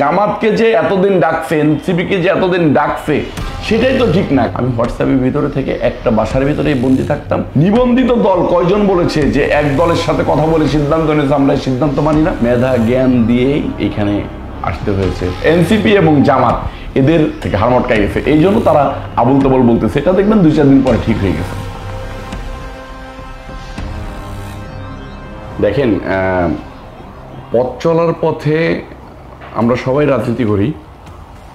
জামাতকে যে এতদিন ডাকছে, এনসিপিকে যে এতদিন ডাকছে, সেটাই তো ঠিক না। আমি হোয়াটসঅ্যাপের ভিতরে থেকে একটা বাসার ভিতরেই বন্দি থাকতাম। নিবন্ধিত দল কয়জন বলেছে যে এক দলের সাথে কথা বলে সিদ্ধান্ত নিয়েছে, আমরা সিদ্ধান্ত মানি না? মেধা জ্ঞান দিয়েই এখানে আসতে হয়েছে। এনসিপি এবং জামাত এদের থেকে হার মটকাই গেছে, এই জন্য তারা আবুল তাবুল বলতেছে। এটা দেখবেন 2-4 দিন পরে ঠিক হয়ে গেছে। দেখেন, পথ চলার পথে আমরা সবাই রাজনীতি করি।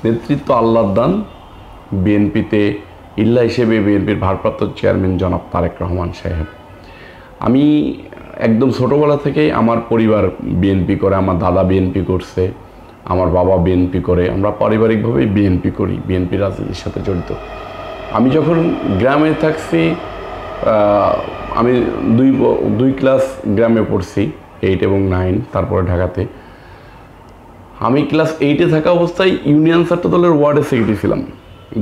নেতৃত্ব আল্লাহর দান। বিএনপিতে ইল্লা হিসেবে বিএনপির ভারপ্রাপ্ত চেয়ারম্যান জনাব তারেক রহমান সাহেব। আমি একদম ছোটোবেলা থেকেই আমার পরিবার বিএনপি করে, আমার দাদা বিএনপি করছে, আমার বাবা বিএনপি করে, আমরা পারিবারিকভাবেই বিএনপি করি, বিএনপি রাজনীতির সাথে জড়িত। আমি যখন গ্রামে থাকছি, আমি দুই ক্লাস গ্রামে পড়ছি, 8 এবং 9, তারপরে ঢাকাতে। আমি ক্লাস 8-এ থাকা অবস্থায় ইউনিয়ন ছাত্র দলের ওয়ার্ডে সেক্রেটারি ছিলাম।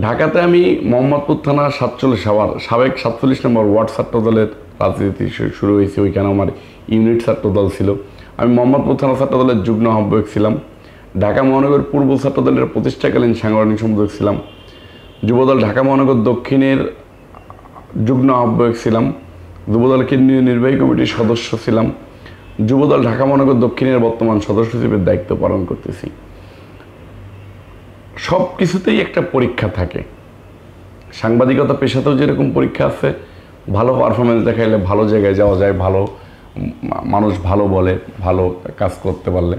ঢাকাতে আমি মোহাম্মদপুর থানা 47 সাবেক 47 নম্বর ওয়ার্ড ছাত্র দলের রাজনীতি শুরু হয়েছে। ওইখানে আমার ইউনিট ছাত্র দল ছিল। আমি মোহাম্মদপুর থানা ছাত্র দলের যুগ্ম আহ্বায়ক ছিলাম। ঢাকা মহানগর পূর্ব ছাত্র দলের প্রতিষ্ঠাকালীন সাংগঠনিক সম্পাদক ছিলাম। যুবদল ঢাকা মহানগর দক্ষিণের যুগ্ম আহ্বায়ক ছিলাম। যুবদল কেন্দ্রীয় নির্বাহী কমিটির সদস্য ছিলাম। যুবদল ঢাকা মহানগর দক্ষিণের বর্তমান সদস্য সচিবের দায়িত্ব পালন করতেছি। সব কিছুতেই একটা পরীক্ষা থাকে। সাংবাদিকতা পেশাতেও যেরকম পরীক্ষা আছে, ভালো পারফরমেন্স দেখাইলে ভালো জায়গায় যাওয়া যায়, ভালো মানুষ ভালো বলে, ভালো কাজ করতে পারলে।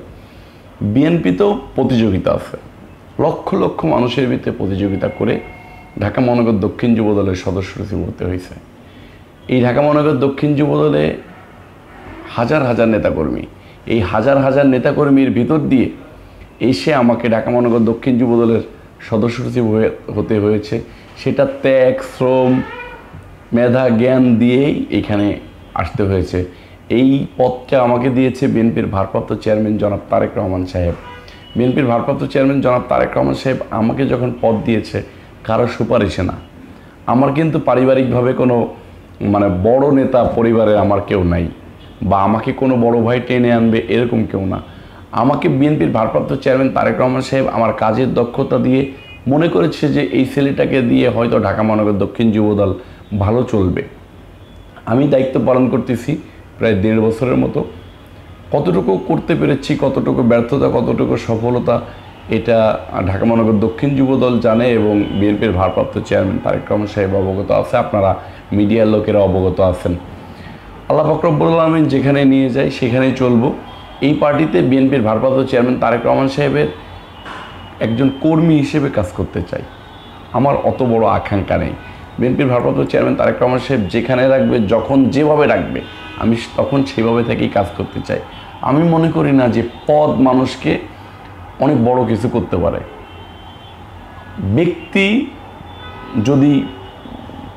বিএনপিতেও প্রতিযোগিতা আছে। লক্ষ লক্ষ মানুষের ভিতরে প্রতিযোগিতা করে ঢাকা মহানগর দক্ষিণ যুবদলের সদস্য সচিব হতে হয়েছে। এই ঢাকা মহানগর দক্ষিণ যুবদলে হাজার হাজার নেতাকর্মী, এই হাজার হাজার নেতাকর্মীর ভিতর দিয়ে এসে আমাকে ঢাকা মহানগর দক্ষিণ যুবদলের সদস্য সচিব হতে হয়েছে। সেটা ত্যাগ, শ্রম, মেধা, জ্ঞান দিয়েই এখানে আসতে হয়েছে। এই পদটা আমাকে দিয়েছে বিএনপির ভারপ্রাপ্ত চেয়ারম্যান জনাব তারেক রহমান সাহেব। বিএনপির ভারপ্রাপ্ত চেয়ারম্যান জনাব তারেক রহমান সাহেব আমাকে যখন পদ দিয়েছে, কারো সুপারিশে না। আমার কিন্তু পারিবারিকভাবে কোনো বড় নেতা পরিবারে আমার কেউ নাই, বা আমাকে কোনো বড় ভাই টেনে আনবে এরকম কেউ না। আমাকে বিএনপির ভারপ্রাপ্ত চেয়ারম্যান তারেক রহমান সাহেব আমার কাজের দক্ষতা দিয়ে মনে করেছে যে এই ছেলেটাকে দিয়ে হয়তো ঢাকা মহানগর দক্ষিণ যুবদল ভালো চলবে। আমি দায়িত্ব পালন করতেছি প্রায় 1.5 বছরের মতো। কতটুকু করতে পেরেছি, কতটুকু ব্যর্থতা, কতটুকু সফলতা, এটা ঢাকা মহানগর দক্ষিণ যুবদল জানে এবং বিএনপির ভারপ্রাপ্ত চেয়ারম্যান তারেক রহমান সাহেব অবগত আছে। আপনারা মিডিয়ার লোকেরা অবগত আছেন। আল্লাহ পাক রব্বুল আলামিন যেখানে নিয়ে যায় সেখানেই চলবো। এই পার্টিতে বিএনপির ভারপ্রাপ্ত চেয়ারম্যান তারেক রহমান সাহেবের একজন কর্মী হিসেবে কাজ করতে চাই। আমার অত বড় আকাঙ্ক্ষা নেই। বিএনপির ভারপ্রাপ্ত চেয়ারম্যান তারেক রহমান সাহেব যেখানে রাখবে, যখন যেভাবে রাখবে, আমি তখন সেইভাবে থেকেই কাজ করতে চাই। আমি মনে করি না যে পদ মানুষকে অনেক বড় কিছু করতে পারে। ব্যক্তি যদি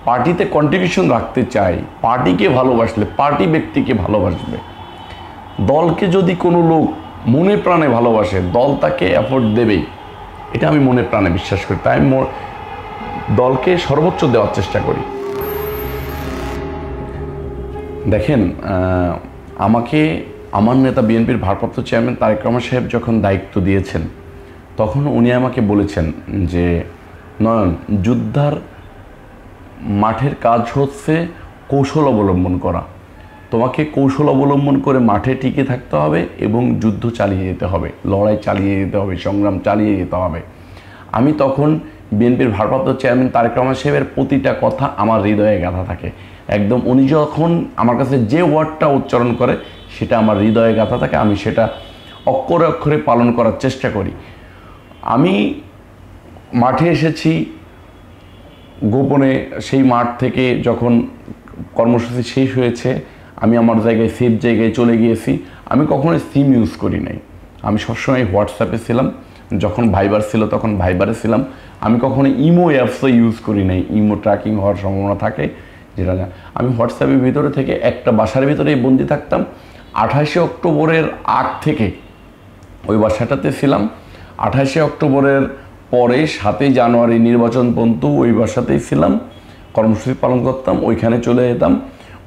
পার্টিতে কন্ট্রিবিউশন রাখতে চায়, পার্টিকে ভালোবাসলে পার্টি ব্যক্তিকে ভালোবাসবে। দলকে যদি কোনো লোক মনে প্রাণে ভালোবাসে, দল তাকে এফোর্ট দেবেই, এটা আমি মনে প্রাণে বিশ্বাস করি। তাই আমি দলকে সর্বোচ্চ দেওয়ার চেষ্টা করি। দেখেন, আমাকে আমার নেতা বিএনপির ভারপ্রাপ্ত চেয়ারম্যান তারেক রহমান সাহেব যখন দায়িত্ব দিয়েছেন, তখন উনি আমাকে বলেছেন যে নয়ন, যোদ্ধার মাঠের কাজ হচ্ছে কৌশল অবলম্বন করা। তোমাকে কৌশল অবলম্বন করে মাঠে টিকে থাকতে হবে এবং যুদ্ধ চালিয়ে যেতে হবে, লড়াই চালিয়ে যেতে হবে, সংগ্রাম চালিয়ে যেতে হবে। আমি তখন বিএনপির ভারপ্রাপ্ত চেয়ারম্যান তারেক রহমান সাহেবের প্রতিটা কথা আমার হৃদয়ে গাঁথা থাকে। একদম উনি যখন আমার কাছে যে ওয়ার্ডটা উচ্চারণ করে সেটা আমার হৃদয়ে গাঁথা থাকে। আমি সেটা অক্ষরে অক্ষরে পালন করার চেষ্টা করি। আমি মাঠে এসেছি গোপনে। সেই মাঠ থেকে যখন কর্মসূচি শেষ হয়েছে, আমি আমার জায়গায়, সেফ জায়গায় চলে গিয়েছি। আমি কখনোই সিম ইউজ করি নাই। আমি সবসময় হোয়াটসঅ্যাপে ছিলাম। যখন ভাইবার ছিল তখন ভাইবারে ছিলাম। আমি কখনো ইমো অ্যাপসও ইউজ করি নাই। ইমো ট্র্যাকিং হওয়ার সম্ভাবনা থাকে, যেটা আমি হোয়াটসঅ্যাপের ভিতরে থেকে একটা বাসার ভিতরেই বন্দি থাকতাম। 28শে অক্টোবরের আগ থেকে ওই বাসাটাতে ছিলাম। 28শে অক্টোবরের পরে 7ই জানুয়ারি নির্বাচন পর্যন্ত ওই বাসাতেই ছিলাম, কর্মসূচি পালন করতাম, ওইখানে চলে যেতাম।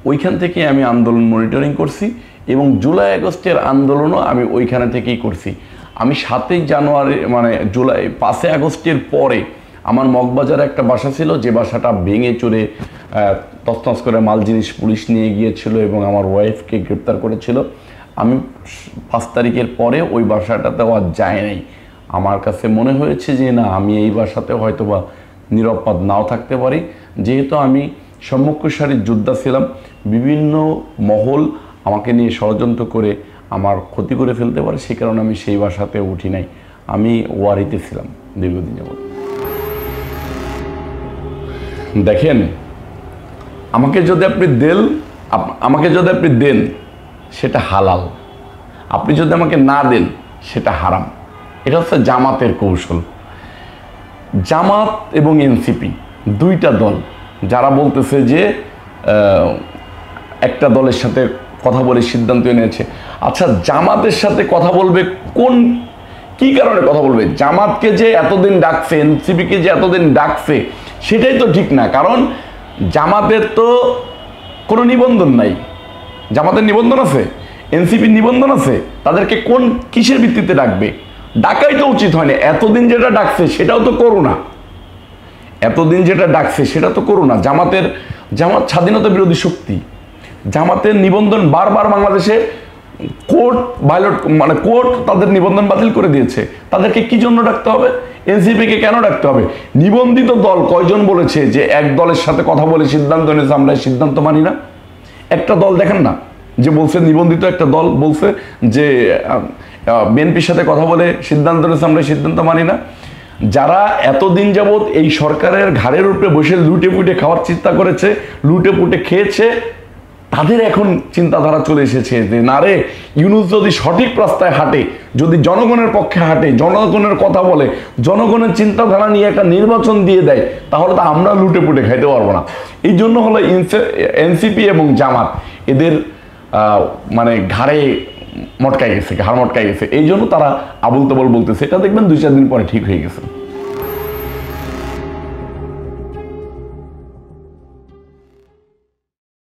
ওইখান থেকে আমি আন্দোলন মনিটরিং করছি এবং জুলাই আগস্টের আন্দোলনও আমি ওইখানে থেকেই করছি। আমি 7ই জানুয়ারি মানে জুলাই 5 আগস্টের পরে আমার মগবাজারে একটা বাসা ছিল, যে বাসাটা ভেঙে চুরে তছনছ করে মাল জিনিস পুলিশ নিয়ে গিয়েছিল এবং আমার ওয়াইফকে গ্রেপ্তার করেছিল। আমি 5 তারিখের পরে ওই বাসাটাতে আর যায় নাই। আমার কাছে মনে হয়েছে যে না, আমি এই বাসাতে হয়তো বা নিরাপদ নাও থাকতে পারি, যেহেতু আমি সম্মুখ সারির যোদ্ধা ছিলাম। বিভিন্ন মহল আমাকে নিয়ে ষড়যন্ত্র করে আমার ক্ষতি করে ফেলতে পারে, সেই কারণে আমি সেই বাসাতে উঠি নাই। আমি ওয়ারিতে ছিলাম দীর্ঘদিন যাবত। দেখেন, আমাকে যদি আপনি দেন সেটা হালাল, আপনি যদি আমাকে না দেন সেটা হারাম। এটা হচ্ছে জামাতের কৌশল। জামাত এবং এনসিপি দুইটা দল যারা বলতেছে যে একটা দলের সাথে কথা বলে সিদ্ধান্ত নিয়েছে। আচ্ছা, জামাতের সাথে কথা বলবে কি কারণে কথা বলবে? জামাতকে যে এতদিন ডাকছে, এনসিপিকে যে এতদিন ডাকছে, সেটাই তো ঠিক না। কারণ জামাতের তো কোনো নিবন্ধন নাই। জামাতের নিবন্ধন আছে, এনসিপির নিবন্ধন আছে, তাদেরকে কিসের ভিত্তিতে ডাকবে? ডাকাই তো উচিত হয়নি। এতদিন যেটা ডাকছে সেটাও তো করো না। জামাত স্বাধীনতা বিরোধী শক্তি। জামাতের নিবন্ধন বারবার বাংলাদেশে কোর্ট তাদের নিবন্ধন বাতিল করে দিয়েছে। তাদেরকে কি জন্য ডাকতে হবে? এনসিপিকে কেন ডাকতে হবে? নিবন্ধিত দল কয়জন বলেছে যে এক দলের সাথে কথা বলে সিদ্ধান্ত নিয়েছে, আমরা সিদ্ধান্ত মানি না? একটা দল দেখেন না যে বলছে, নিবন্ধিত একটা দল বলছে যে বিএনপির সাথে কথা বলে সিদ্ধান্ত নিয়েছে, আমরা সিদ্ধান্ত মানি না। যারা এতদিন যাবৎ এই সরকারের ঘাড়ের উপরে বসে লুটে পুটে খাওয়ার চিন্তা করেছে, লুটে পুটে খেয়েছে, তাদের এখন চিন্তাধারা চলে এসেছে যে না রে, ইউনূস যদি সঠিক রাস্তায় হাঁটে, যদি জনগণের পক্ষে হাঁটে, জনগণের কথা বলে, জনগণের চিন্তাধারা নিয়ে একটা নির্বাচন দিয়ে দেয়, তাহলে তো আমরা লুটে পুটে খাইতে পারবো না। এই জন্য হলো এনসিপি এবং জামাত এদের মানে ঘাড় মটকাই গেছে। এই জন্য তারা আবুল তাবল বলতেছে। এটা দেখবেন 2-4 দিন পরে ঠিক হয়ে গেছে।